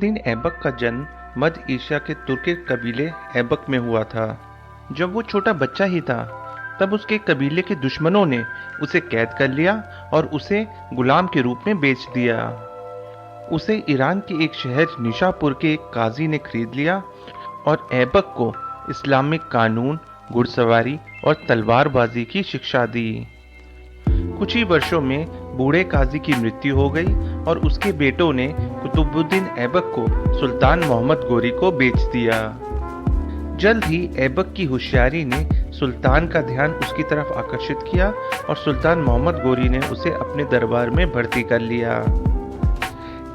कुतुबुद्दीन ऐबक का जन्म मध्य एशिया के तुर्किक कबीले ऐबक में हुआ था। जब वो छोटा बच्चा ही था, तब उसके कबीले के दुश्मनों ने उसे कैद कर लिया और उसे गुलाम के रूप में बेच दिया। उसे ईरान के एक शहर निशापुर के एक काजी ने खरीद लिया और ऐबक को इस्लामिक कानून, घुड़सवारी और तलवारबाजी की शिक्षा दी। कुछ ही वर्षों में बूढ़े काजी की मृत्यु हो गई और उसके बेटों ने कुतुबुद्दीन ऐबक को सुल्तान मोहम्मद गोरी को बेच दिया। जल्द ही ऐबक की होशियारी ने सुल्तान का ध्यान उसकी तरफ आकर्षित किया और सुल्तान मोहम्मद गोरी ने उसे अपने दरबार में भर्ती कर लिया।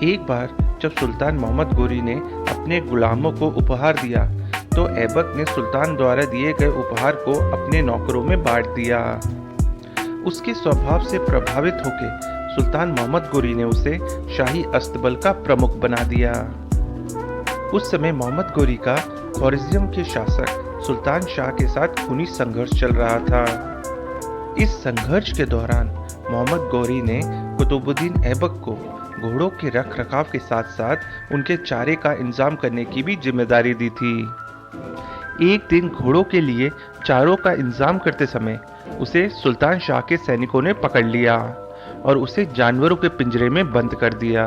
एक बार जब सुल्तान मोहम्मद गोरी ने अपने गुलामों को उपहार दिया, तो ऐबक ने सुल्तान द्वारा दिए गए उपहार को अपने नौकरों में बांट दिया। उसके स्वभाव से प्रभावित होकर सुल्तान मोहम्मद गोरी ने उसे शाही अस्तबल का प्रमुख बना दिया। उस समय मोहम्मद गोरी का ख्वारिज़्म के शासक सुल्तान शाह के साथ खूनी संघर्ष चल रहा था। इस संघर्ष के दौरान मोहम्मद गोरी ने कुतुबुद्दीन ऐबक को घोड़ों के रख रखाव के साथ साथ उनके चारे का इंतजाम करने की भी जिम्मेदारी दी थी। एक दिन घोड़ों के लिए चारों का इंतजाम करते समय उसे सुल्तान शाह के सैनिकों ने पकड़ लिया और उसे जानवरों के पिंजरे में बंद कर दिया।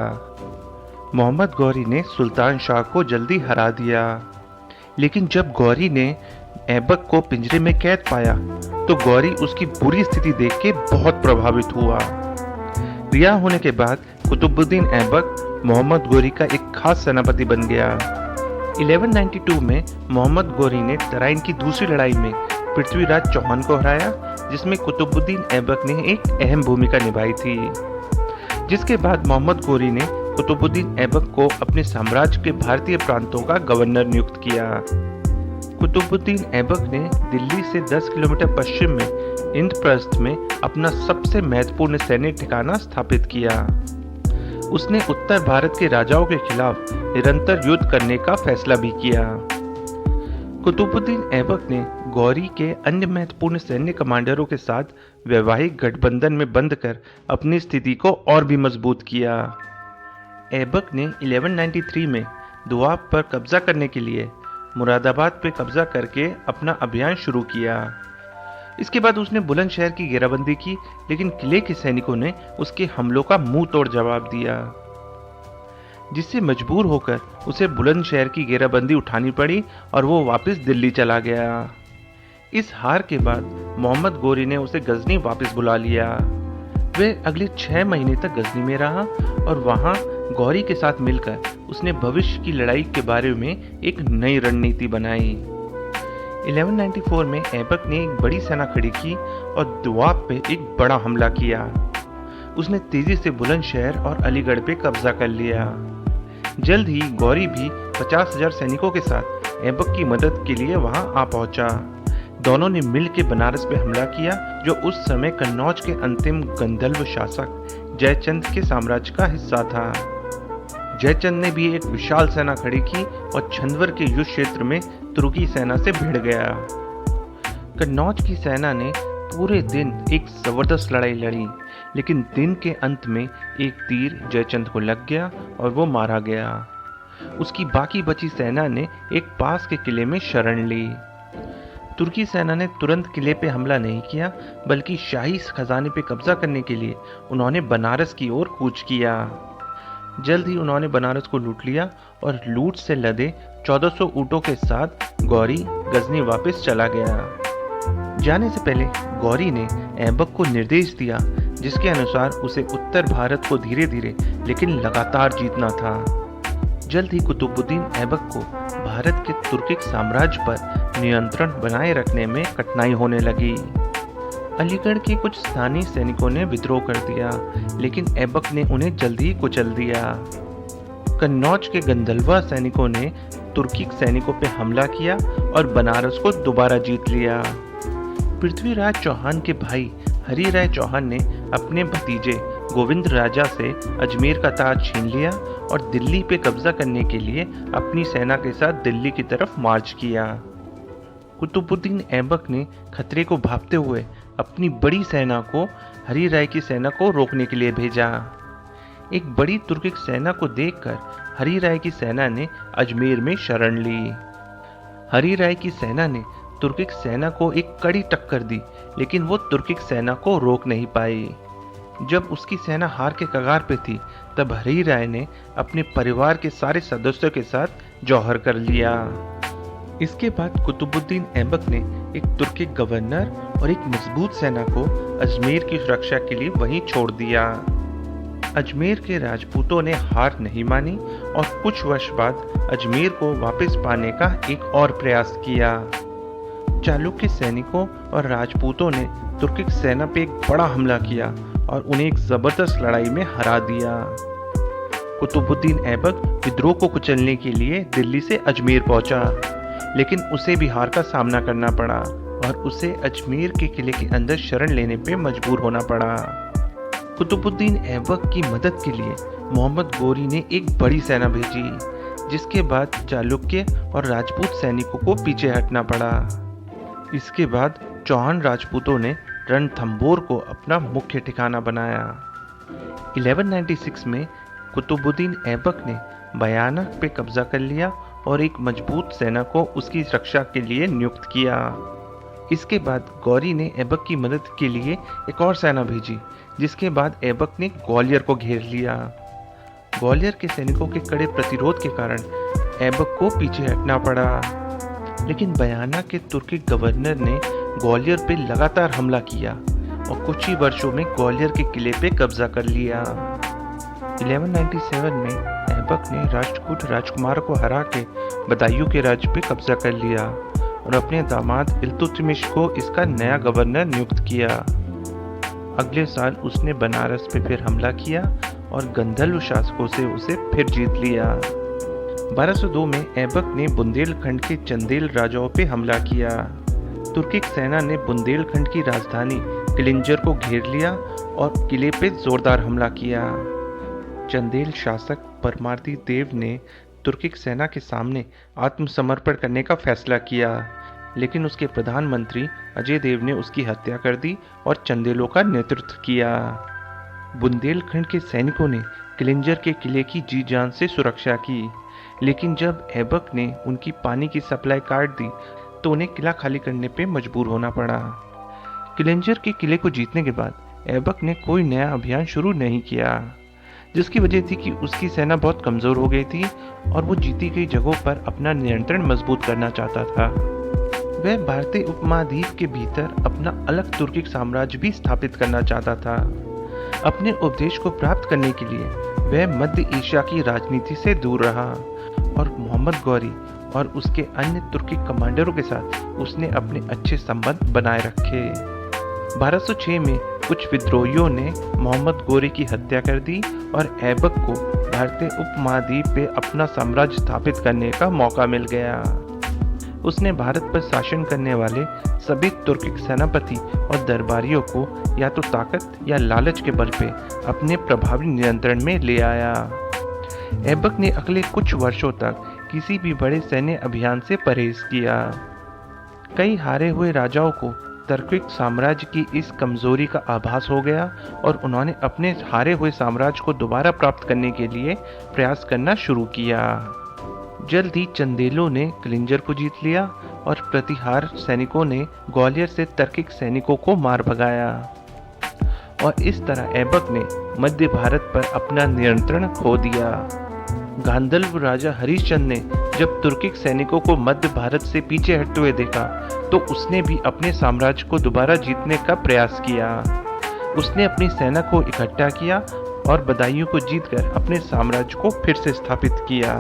मोहम्मद गौरी ने सुल्तान शाह को जल्दी हरा दिया, लेकिन जब गौरी ने ऐबक को पिंजरे में कैद पाया, तो गौरी उसकी बुरी स्थिति देख के बहुत प्रभावित हुआ। रिहा होने के बाद कुतुबुद्दीन ऐबक मोहम्मद गौरी का एक खास सेनापति बन गया। 1192 में मोहम्मद गौरी ने तराइन की दूसरी लड़ाई में पृथ्वीराज चौहान को हराया, जिसमें कुतुबुद्दीन ऐबक ने एक अहम भूमिका निभाई थी। जिसके बाद मोहम्मद गौरी ने कुतुबुद्दीन ऐबक को अपने साम्राज्य के भारतीय प्रांतों का गवर्नर नियुक्त किया। कुतुबुद्दीन ऐबक ने दिल्ली से 10 किलोमीटर पश्चिम में इंद्रप्रस्थ में अपना सबसे महत्वपूर्ण सैन्य ठिकाना स्थापित किया। उसने उत्तर भारत के राजाओं के खिलाफ निरंतर युद्ध करने का फैसला भी किया। कुतुबुद्दीन ऐबक ने गौरी के अन्य महत्वपूर्ण सैन्य कमांडरों के साथ वैवाहिक गठबंधन में बंधकर अपनी स्थिति को और भी मजबूत किया। ऐबक ने 1193 में दोआब पर कब्जा करने के लिए मुरादाबाद पर कब्जा करके अपना अभियान शुरू किया। इसके बाद उसने बुलंदशहर की घेराबंदी की, लेकिन किले के सैनिकों ने उसके हमलों का मुंह तोड़ जवाब दिया, जिससे मजबूर होकर उसे बुलंदशहर की घेराबंदी उठानी पड़ी और वो वापस दिल्ली चला गया। इस हार के बाद मोहम्मद गौरी ने उसे गजनी वापस बुला लिया। वह अगले 6 महीने तक गजनी में रहा और वहां गौरी के साथ मिलकर उसने भविष्य की लड़ाई के बारे में एक नई रणनीति बनाई। 1194 में ऐबक ने एक बड़ी सेना खड़ी की और दोआब पे एक बड़ा हमला किया। उसने तेजी से बुलंदशहर और अलीगढ़ पे कब्जा कर लिया। जल्द ही गौरी भी 50,000 सैनिकों के साथ ऐबक की मदद के लिए वहां आ पहुंचा। दोनों ने मिलकर बनारस पे हमला किया, जो उस समय कन्नौज के अंतिम गंधर्व शासक जयचंद के साम्राज्य का हिस्सा था। जयचंद ने भी एक विशाल सेना खड़ी की और छंदवर के युद्ध क्षेत्र में तुर्की सेना से भिड़ गया। कन्नौज की सेना ने पूरे दिन एक जबरदस्त लड़ाई लड़ी, लेकिन दिन के अंत में एक तीर जयचंद को लग गया और वो मारा गया। उसकी बाकी बची सेना ने एक पास के किले में शरण ली। तुर्की सेना ने तुरंत किले पे हमला नहीं किया, बल्कि शाही खजाने पे कब्जा करने के लिए उन्होंने बनारस की ओर कूच किया। जल्द ही उन्होंने बनारस को लूट लिया और लूट से लदे 1400 ऊँटों के साथ गौरी गजनी वापस चला गया। जाने से पहले गौरी ने ऐबक को निर्देश दिया, जिसके अनुसार उसे उत्तर भारत को धीरे धीरे लेकिन लगातार जीतना था। जल्द ही कुतुबुद्दीन ऐबक को भारत के तुर्किक साम्राज्य पर नियंत्रण बनाए रखने में कठिनाई होने लगी। अलीगढ़ के कुछ स्थानीय सैनिकों ने विद्रोह कर दिया, लेकिन ऐबक ने उन्हें जल्दी ही कुचल दिया। कन्नौज के गंधर्वा सैनिकों ने तुर्की सैनिकों पर हमला किया और बनारस को दोबारा जीत लिया। पृथ्वीराज चौहान के भाई हरि राय चौहान ने अपने भतीजे गोविंद राजा से अजमेर का ताज छीन लिया और दिल्ली पे कब्जा करने के लिए अपनी सेना के साथ दिल्ली की तरफ मार्च किया। कुतुबुद्दीन ऐबक ने खतरे को भांपते हुए अपनी बड़ी सेना को हरि राय की सेना को रोकने के लिए भेजा। एक बड़ी तुर्किक सेना को देखकर हरी राय की सेना ने अजमेर में शरण ली। हरी राय की सेना ने तुर्किक सेना को एक कड़ी टक्कर दी, लेकिन वो तुर्किक सेना को रोक नहीं पाई। जब उसकी सेना हार के कगार पे थी, तब हरी राय ने अपने परिवार के सारे सदस्यों के साथ जौहर कर लिया। इसके बाद कुतुबुद्दीन ऐबक ने एक तुर्किक गवर्नर और एक मजबूत सेना को अजमेर की सुरक्षा के लिए वहीं छोड़ दिया। अजमेर के राजपूतों ने हार नहीं मानी और कुछ वर्ष बाद अजमेर को वापस पाने का एक और प्रयास किया। चालुक्य सैनिकों और राजपूतों ने तुर्किक सेना पे एक बड़ा हमला किया और उन्हें एक जबरदस्त लड़ाई में हरा दिया। कुतुबुद्दीन ऐबक विद्रोह को कुचलने के लिए दिल्ली से अजमेर पहुंचा, लेकिन उसे भी हार का सामना करना पड़ा और उसे अजमेर के किले के अंदर शरण लेने पे मजबूर होना पड़ा। कुतुबुद्दीन ऐबक की मदद के लिए मोहम्मद गोरी ने एक बड़ी सेना भेजी, जिसके बाद चालुक्य और राजपूत सैनिकों को पीछे हटना पड़ा। इसके बाद चौहान राजपूतों ने रणथंबोर को अपना मुख्य ठिकाना बनाया। 1196 में कुतुबुद्दीन ऐबक ने बयानक पे कब्जा कर लिया और एक मजबूत सेना को उसकी रक्षा के लिए नियुक्त किया। इसके बाद गौरी ने ऐबक की मदद के लिए एक और सेना भेजी, जिसके बाद ऐबक ने ग्वालियर को घेर लिया। ग्वालियर के सैनिकों के कड़े प्रतिरोध के कारण ऐबक को पीछे हटना पड़ा, लेकिन बयाना के तुर्की गवर्नर ने ग्वालियर पे लगातार हमला किया और कुछ ही वर्षों में ग्वालियर के किले पे कब्जा कर लिया। 1197 में ऐबक ने राष्ट्रकूट राजकुमार को हरा के बदायूं के राज्य पे कब्जा कर लिया और अपने दामाद इल्तुतमिश को इसका नया गवर्नर नियुक्त किया। अगले साल उसने बनारस पे फिर हमला किया और गंधर्व शासकों से उसे फिर जीत लिया। 1202 में ऐबक ने बुंदेलखंड के चंदेल राजाओं पे हमला किया। तुर्किक सेना ने बुंदेलखंड की राजधानी किलिंजर को घेर लिया और किले पे जोरदार हमला किया। चंदेल शासक परमार्दी देव ने तुर्किक सेना के सामने आत्मसमर्पण करने का फैसला किया, लेकिन उसके प्रधानमंत्री अजय देव ने उसकी हत्या कर दी और चंदेलों का नेतृत्व किया। बुंदेलखंड के सैनिकों ने किलिंजर के किले की जी जान से सुरक्षा की, लेकिन जब ऐबक ने उनकी पानी की सप्लाई काट दी तो उन्हें किला खाली करने पे मजबूर होना पड़ा। किलिंजर के किले को जीतने के बाद ऐबक ने कोई नया अभियान शुरू नहीं किया, जिसकी वजह थी कि उसकी सेना बहुत कमजोर हो गई थी और वो जीती गई जगहों पर अपना नियंत्रण मजबूत करना चाहता था। वह भारतीय उपमहाद्वीप के भीतर अपना अलग तुर्किक साम्राज्य भी स्थापित करना चाहता था। अपने उपदेश को प्राप्त करने के लिए वह मध्य एशिया की राजनीति से दूर रहा और मोहम्मद गौरी और उसके अन्य तुर्की कमांडरों के साथ उसने अपने अच्छे संबंध बनाए रखे। 1206 में कुछ विद्रोहियों ने मोहम्मद गोरी की हत्या कर दी और ऐबक को भारतीय उपमहाद्वीप पे अपना साम्राज्य स्थापित करने का मौका मिल गया। उसने भारत पर शासन करने वाले सभी तुर्किक सेनापति और दरबारियों को या तो ताकत या लालच के बल पे अपने प्रभावी नियंत्रण में ले आया। ऐबक ने अगले कुछ वर्षों तक किसी भी बड़े सैन्य अभियान से परहेज किया। कई हारे हुए राजाओं को तुर्किक साम्राज्य की इस कमजोरी का आभास हो गया और उन्होंने अपने हारे हुए साम्राज्य को दोबारा प्राप्त करने के लिए प्रयास करना शुरू किया। जल्द ही चंदेलों ने किलिंजर को जीत लिया और प्रतिहार सैनिकों ने ग्वालियर से तुर्किक सैनिकों को मार भगाया और इस तरह ऐबक ने मध्य भारत पर अपना नियंत्रण खो दिया। गांधर्व राजा हरिश्चंद्र ने जब तुर्किक सैनिकों को मध्य भारत से पीछे हटते हुए देखा तो उसने भी अपने साम्राज्य को दोबारा जीतने का प्रयास किया। उसने अपनी सेना को इकट्ठा किया और बदायूं को जीतकर अपने साम्राज्य को फिर से स्थापित किया।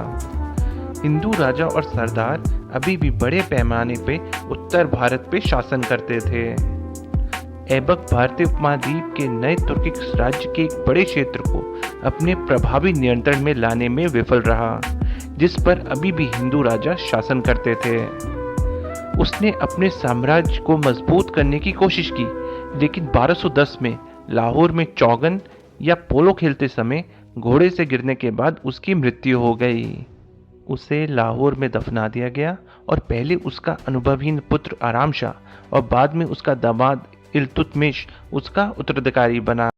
हिंदू राजा और सरदार अभी भी बड़े पैमाने पे उत्तर भारत पे शासन करते थे। ऐबक भारतीय उपमहाद्वीप के नए तुर्किक राज्य के एक बड़े क्षेत्र को अपने प्रभावी नियंत्रण में लाने में विफल रहा, जिस पर अभी भी हिंदू राजा शासन करते थे। उसने अपने साम्राज्य को मजबूत करने की कोशिश की, लेकिन 1210 में लाहौर में चौगन या पोलो खेलते समय घोड़े से गिरने के बाद उसकी मृत्यु हो गई। उसे लाहौर में दफना दिया गया और पहले उसका अनुभवहीन पुत्र आराम शाह और बाद में उसका दामाद इल्तुतमिश उसका उत्तराधिकारी बना।